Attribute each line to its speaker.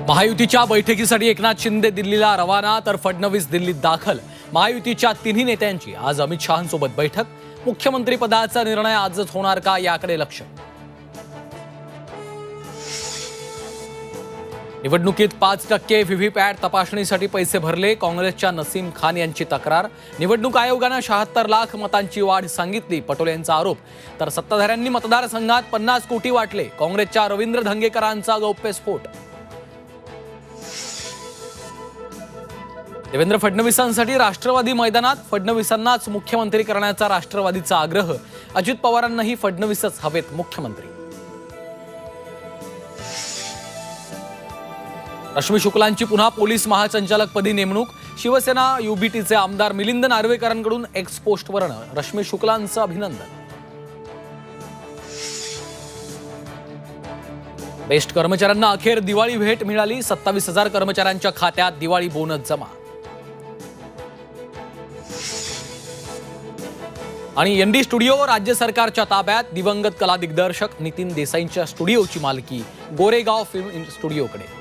Speaker 1: महायुतीच्या बैठकीसाठी एकनाथ शिंदे दिल्लीला रवाना तर फडणवीस दिल्लीत दाखल। महायुतीच्या तिन्ही नेत्यांची आज अमित शहांसोबत बैठक। मुख्यमंत्री पदाचा निर्णय आजच होणार का याकडे लक्ष। निवडणुकीत 5% व्हीव्हीपॅट तपासणीसाठी पैसे भरले, काँग्रेसच्या नसीम खान यांची तक्रार। निवडणूक आयोगाने 76 लाख मतांची वाढ सांगितली, पटोले यांचा आरोप। तर सत्ताधाऱ्यांनी मतदारसंघात 50 कोटी वाटले, काँग्रेसच्या रवींद्र धंगेकरांचा गौप्यस्फोट। देवेंद्र फडणवीसांसाठी राष्ट्रवादी मैदानात, फडणवीसांनाच मुख्यमंत्री करण्याचा राष्ट्रवादीचा आग्रह। अजित पवारांनाही फडणवीसच हवेत मुख्यमंत्री। रश्मी शुक्लांची पुन्हा पोलीस महासंचालकपदी नेमणूक। शिवसेना युबीटीचे आमदार मिलिंद नार्वेकरांकडून एक्स पोस्टवरून रश्मी शुक्लांचं अभिनंदन। बेस्ट कर्मचाऱ्यांना अखेर दिवाळी भेट मिळाली, 27,000 कर्मचाऱ्यांच्या खात्यात दिवाळी बोनस जमा। आणि एनडी स्टुडिओ राज्य सरकारच्या ताब्यात, दिवंगत कला दिग्दर्शक नितीन देसाईंच्या स्टुडिओची मालकी गोरेगाव फिल्म स्टुडिओकडे।